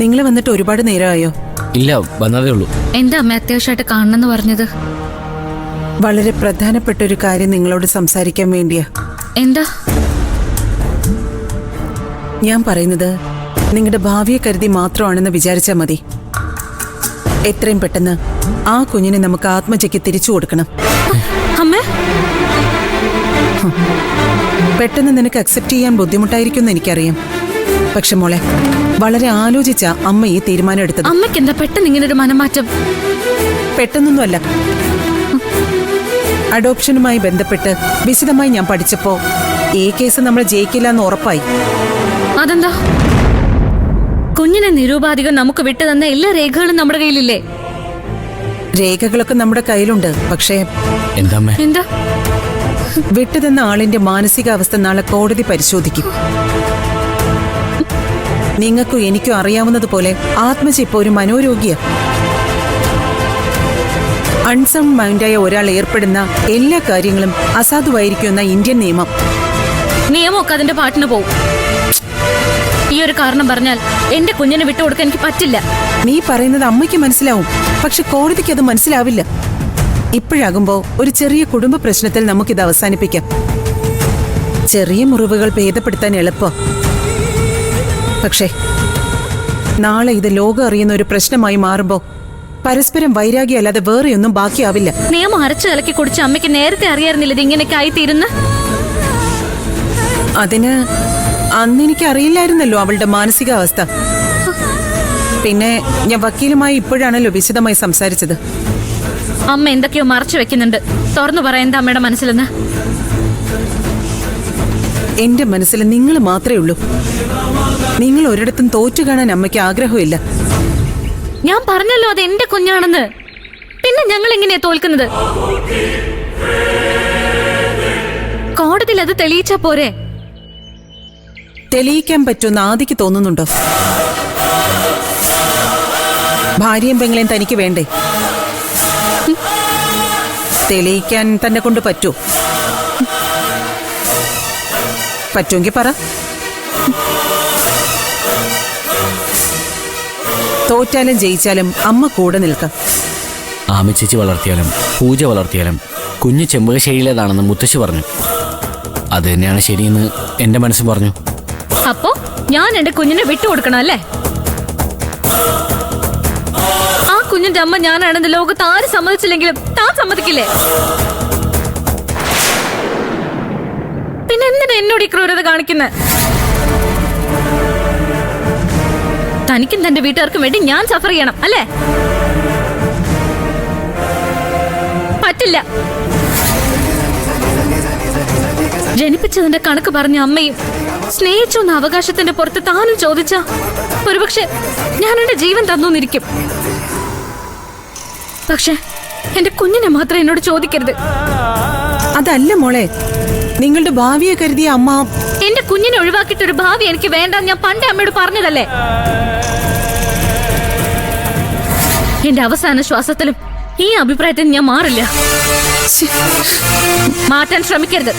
നിങ്ങൾ വന്നിട്ട് ഒരുപാട് നേരമായോ? ഇല്ല, വന്നതേ ഉള്ളൂ. എന്താ അമ്മ അത്യാവശ്യമായിട്ട് കാണണമെന്ന് പറഞ്ഞത്? വളരെ പ്രധാനപ്പെട്ട ഒരു കാര്യം നിങ്ങളോട് സംസാരിക്കാൻ വേണ്ടിയാ. എന്താ? ഞാൻ പറയുന്നത് നിങ്ങളുടെ ഭാവിയെ കരുതി മാത്രമാണെന്ന് വിചാരിച്ചാൽ മതി. എത്രയും പെട്ടെന്ന് ആ കുഞ്ഞിനെ നമുക്ക് ആത്മജയ്ക്ക് തിരിച്ചു കൊടുക്കണം. അമ്മ, പെട്ടെന്ന് നിനക്ക് അക്സെപ്റ്റ് ചെയ്യാൻ ബുദ്ധിമുട്ടായിരിക്കുമെന്ന് എനിക്കറിയാം. പക്ഷെ മോളെ, വളരെ ആലോചിച്ച അമ്മ ഈ തീരുമാനം എടുത്തത്. അമ്മയ്ക്ക് എന്താ പെട്ടെന്ന് ഇങ്ങനെ ഒരു മനംമാറ്റം? പെട്ടെന്നൊന്നുമല്ല. അഡോപ്ഷനുമായി ബന്ധപ്പെട്ട് വിശദമായി ഞാൻ പഠിച്ചപ്പോ ഈ കേസ് നമ്മൾ ജയിക്കില്ല എന്ന് ഉറപ്പായി. അതെന്താ? കുഞ്ഞിനെ നിരൂപാധികം നമുക്ക് വിട്ടു തന്ന എല്ലാ രേഖകളും നമ്മുടെ കയ്യിലില്ലേ? രേഖകളൊക്കെ നമ്മുടെ കയ്യിലുണ്ട്. പക്ഷേ എന്താ വിട്ടുതന്ന ആളിന്റെ മാനസികാവസ്ഥ നാളെ കോടതി പരിശോധിക്കും. നിങ്ങൾക്കും എനിക്കും അറിയാവുന്നതുപോലെ ആത്മജ ഇപ്പോ ഒരു മനോരോഗിയാ. അൺസൗണ്ട് മൈൻഡായ ഒരാൾ ഏർപ്പെടുന്ന എല്ലാ കാര്യങ്ങളും അസാധുവായിരിക്കുമെന്ന ഇന്ത്യൻ നിയമം. നിയമമൊക്കെ അതിന്റെ പാട്ടിന് പോവും. ഈ ഒരു കാരണം പറഞ്ഞാൽ എന്റെ കുഞ്ഞിനെ വിട്ടുകൊടുക്കാൻ എനിക്ക് പറ്റില്ല. നീ പറയുന്നത് അമ്മയ്ക്ക് മനസ്സിലാവും, പക്ഷെ കോടതിക്ക് അത് മനസ്സിലാവില്ല. ഇപ്പോഴാകുമ്പോ ഒരു ചെറിയ കുടുംബ പ്രശ്നത്തിൽ നമുക്കിത് അവസാനിപ്പിക്കാം. ചെറിയ മുറിവുകൾ ഭേദപ്പെടുത്താൻ എളുപ്പം. പക്ഷേ നാളെ ഇത് ലോകം അറിയുന്ന ഒരു പ്രശ്നമായി മാറുമ്പോ പരസ്പരം വൈരാഗ്യമല്ലാതെ വേറെയൊന്നും ബാക്കിയാവില്ല. നിയമം അരച്ചു കലക്കി കുടിച്ച് അമ്മയ്ക്ക് നേരത്തെ അറിയാറുന്നില്ല ഇത് ഇങ്ങനെയൊക്കെ ആയിത്തീരുന്ന. അതിന് അന്നെനിക്ക് അറിയില്ലായിരുന്നല്ലോ അവളുടെ മാനസികാവസ്ഥ. പിന്നെ ഞാൻ വക്കീലുമായി ഇപ്പോഴാണല്ലോ വിശദമായി സംസാരിച്ചത്. അമ്മ എന്തൊക്കെയോ മറച്ചു വെക്കുന്നുണ്ട്. തുറന്നു പറയാൻ എന്താ അമ്മയുടെ മനസ്സിലെന്ന്? എന്റെ മനസ്സിൽ നിങ്ങൾ മാത്രമേ ഉള്ളൂ. നിങ്ങൾ ഒരിടത്തും തോറ്റു കാണാൻ അമ്മയ്ക്ക് ആഗ്രഹമില്ല. ഞാൻ പറഞ്ഞല്ലോ അത് എന്റെ കുഞ്ഞാണെന്ന്. പിന്നെ ഞങ്ങൾ എങ്ങനെയാ തോൽക്കുന്നത്? കോടതിയിൽ അത് തെളിയിച്ചാ പോരെ? തെളിയിക്കാൻ പറ്റുമെന്ന് ആദിക്ക് തോന്നുന്നുണ്ടോ? ഭാര്യയും പെങ്ങളെയും തനിക്ക് വേണ്ടേ? തെളിയിക്കാൻ തന്നെ കൊണ്ട് പറ്റൂ? പറ്റുമെങ്കിൽ പറ. തോറ്റാലും ജയിച്ചാലും അമ്മ കൂടെ നിൽക്കാം. ആമി ചേച്ചി വളർത്തിയാലും പൂജ വളർത്തിയാലും കുഞ്ഞ് ചെമ്പകശ്ശേരിയിലേതാണെന്ന് മുത്തശ്ശി പറഞ്ഞു. അത് തന്നെയാണ് ശരിയെന്ന് എന്റെ മനസ്സ് പറഞ്ഞു. അപ്പോ ഞാൻ എന്റെ കുഞ്ഞിനെ വിട്ടുകൊടുക്കണം അല്ലേ? ആ കുഞ്ഞിന്റെ അമ്മ ഞാനാണെന്ന് ലോകത്ത് ആര് സമ്മതിച്ചില്ലെങ്കിലും താൻ സമ്മതിക്കില്ലേ? പിന്നെ എന്തിനാ എന്നോട് ഈ ക്രൂരത കാണിക്കുന്നത്? തനിക്കും തന്റെ വീട്ടുകാർക്കും വേണ്ടി ഞാൻ സഫർ ചെയ്യണം അല്ലേ? പറ്റില്ല. ജനിപ്പിച്ചതിന്റെ കണക്ക് പറഞ്ഞ അമ്മയും സ്നേഹിച്ചൊന്ന അവകാശത്തിന്റെ പുറത്ത് താനും ചോദിച്ച ഒരുപക്ഷെ ഞാൻ എന്റെ ജീവൻ തന്നൂന്നിരിക്കും. പക്ഷെ എന്റെ കുഞ്ഞിനെ മാത്രം എന്നോട് ചോദിക്കരുത്. അതല്ല മോളെ, നിങ്ങളുടെ ഭാവിയെ കരുതിയ അമ്മ. എന്റെ കുഞ്ഞിനെ ഒഴിവാക്കിയിട്ടൊരു ഭാവി എനിക്ക് വേണ്ട. ഞാൻ പണ്ടേ അമ്മയോട് പറഞ്ഞതല്ലേ? എന്റെ അവസാന ശ്വാസത്തിലും ഈ അഭിപ്രായത്തിൽ ഞാൻ മാറില്ല. മാറ്റാൻ ശ്രമിക്കരുത്.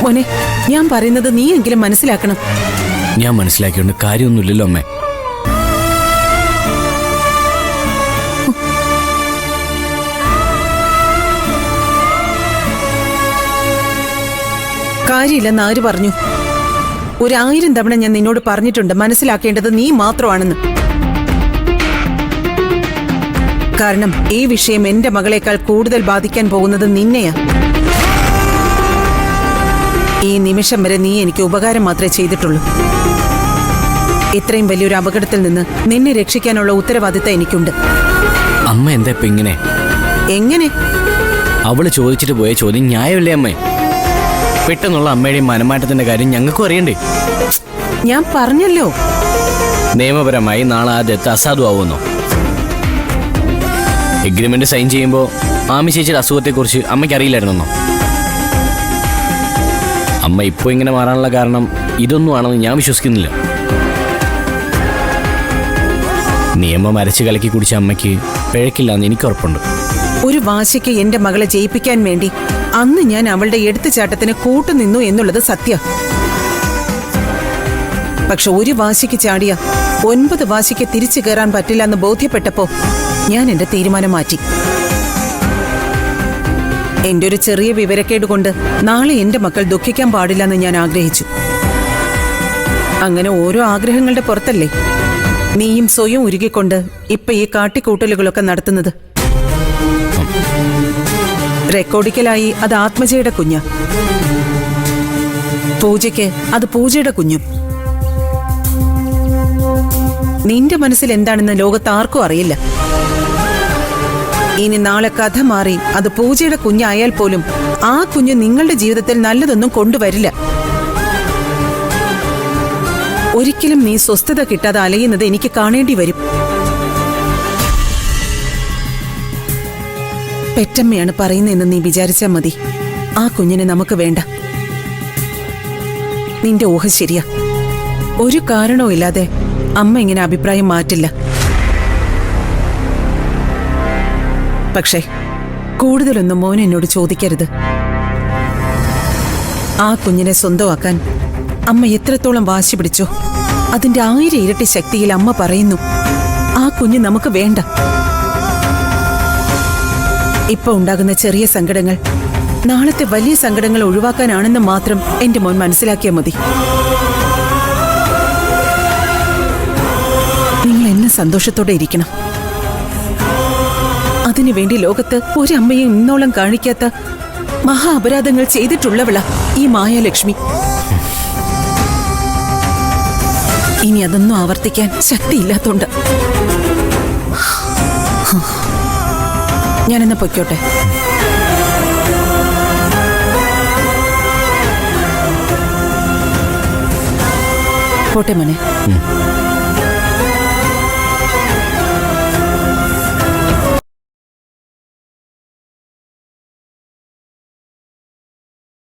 മോനെ, ഞാൻ പറയുന്നത് നീ എങ്കിലും മനസ്സിലാക്കണം. ഞാൻ മനസ്സിലാക്കിയോണ്ട് കാര്യമൊന്നുമില്ലല്ലോ അമ്മേ. കാര്യമില്ലെന്ന് ആര് പറഞ്ഞു? 1000 തവണ ഞാൻ നിന്നോട് പറഞ്ഞിട്ടുണ്ട് മനസ്സിലാക്കേണ്ടത് നീ മാത്രമാണെന്ന്. കാരണം ഈ വിഷയം എന്റെ മകളെക്കാൾ കൂടുതൽ ബാധിക്കാൻ പോകുന്നത് നിന്നെയാ. ഈ നിമിഷം വരെ നീ എനിക്ക് ഉപകാരം മാത്രമേ ചെയ്തിട്ടുള്ളൂ. ഇത്രയും വലിയൊരു അപകടത്തിൽ നിന്ന് നിന്നെ രക്ഷിക്കാനുള്ള ഉത്തരവാദിത്തം എനിക്കുണ്ട്. അമ്മ എന്താ ഇപ്പൊ ഇങ്ങനെ? എങ്ങനെ? അവള് ചോദിച്ചിട്ട് പോയ ചോദ്യം ന്യായമല്ലേ അമ്മേ? പെട്ടെന്നുള്ള അമ്മയുടെയും മനമാറ്റത്തിന്റെ കാര്യം ഞങ്ങൾക്കും അറിയണ്ടേ? ഞാൻ പറഞ്ഞല്ലോ, നിയമപരമായി നാളെ ആ ദത്ത് അസാധുവാകുമെന്നോ? എഗ്രിമെന്റ് സൈൻ ചെയ്യുമ്പോൾ ആമി ചേച്ചിയുടെ അസുഖത്തെക്കുറിച്ച് അമ്മയ്ക്ക് അറിയില്ലായിരുന്നോ? അമ്മ ഇപ്പോൾ ഇങ്ങനെ മാറാനുള്ള കാരണം ഇതൊന്നും ആണെന്ന് ഞാൻ വിശ്വസിക്കുന്നില്ല. നിയമം അരച്ചു കലക്കി കുടിച്ച അമ്മയ്ക്ക് പിഴക്കില്ല എന്ന് എനിക്ക് ഉറപ്പുണ്ട്. ഒരു വാശിക്ക് എന്റെ മകളെ ജയിപ്പിക്കാൻ വേണ്ടി അന്ന് ഞാൻ അവളുടെ എടുത്തുചാട്ടത്തിന് കൂട്ടുനിന്നു എന്നുള്ളത് സത്യം. പക്ഷെ ഒരു വാശിക്ക് ചാടിയ 9 വാശിക്ക് തിരിച്ചു കയറാൻ പറ്റില്ല എന്ന് ബോധ്യപ്പെട്ടപ്പോ ഞാൻ എന്റെ തീരുമാനം മാറ്റി. എന്റെ ഒരു ചെറിയ വിവരക്കേട് കൊണ്ട് നാളെ എന്റെ മക്കൾ ദുഃഖിക്കാൻ പാടില്ലെന്ന് ഞാൻ ആഗ്രഹിച്ചു. അങ്ങനെ ഓരോ ആഗ്രഹങ്ങളുടെ പുറത്തല്ലേ നീയും സ്വയം ഉരുകിക്കൊണ്ട് ഇപ്പൊ ഈ കാട്ടിക്കൂട്ടലുകളൊക്കെ നടത്തുന്നത്. റെക്കോർഡിക്കലായി അത് ആത്മജയുടെ കുഞ്ഞ്, പൂജയ്ക്ക് അത് പൂജയുടെ കുഞ്ഞും. നിന്റെ മനസ്സിൽ എന്താണെന്ന് ലോകത്ത് ആർക്കും അറിയില്ല. ഇനി നാളെ കഥ മാറി അത് പൂജയുടെ കുഞ്ഞായാൽ പോലും ആ കുഞ്ഞ് നിങ്ങളുടെ ജീവിതത്തിൽ നല്ലതൊന്നും കൊണ്ടുവരില്ല. ഒരിക്കലും നീ സ്വസ്ഥത കിട്ടാതെ അലയുന്നത് എനിക്ക് കാണേണ്ടി വരും. പെറ്റമ്മയാണ് പറയുന്നതെന്ന് നീ വിചാരിച്ചാൽ മതി. ആ കുഞ്ഞിനെ നമുക്ക് വേണ്ട. നിന്റെ ഊഹ ശരിയാ. ഒരു കാരണവും ഇല്ലാതെ അമ്മ ഇങ്ങനെ അഭിപ്രായം മാറ്റില്ല. പക്ഷേ കൂടുതലൊന്നും മോൻ എന്നോട് ചോദിക്കരുത്. ആ കുഞ്ഞിനെ സ്വന്തമാക്കാൻ അമ്മ എത്രത്തോളം വാശി പിടിച്ചോ അതിന്റെ 1000 ഇരട്ടി ശക്തിയിൽ അമ്മ പറയുന്നു ആ കുഞ്ഞ് നമുക്ക് വേണ്ട. ഇപ്പൊ ഉണ്ടാകുന്ന ചെറിയ സങ്കടങ്ങൾ നാളത്തെ വലിയ സങ്കടങ്ങൾ ഒഴിവാക്കാനാണെന്ന് മാത്രം എന്റെ മോൻ മനസ്സിലാക്കിയാൽ മതി. നിങ്ങൾ എന്നെ സന്തോഷത്തോടെ ഇരിക്കണം. അതിനുവേണ്ടി ലോകത്ത് ഒരമ്മയും ഇന്നോളം കാണിക്കാത്ത മഹാ അപരാധങ്ങൾ ചെയ്തിട്ടുള്ളവളാ ഈ മായാലക്ഷ്മി. ഇനി അതൊന്നും ആവർത്തിക്കാൻ ശക്തിയില്ലാത്തോണ്ട് ഞാനെന്നാ പൊയ്ക്കോട്ടെ. പോട്ടെ മോനെ.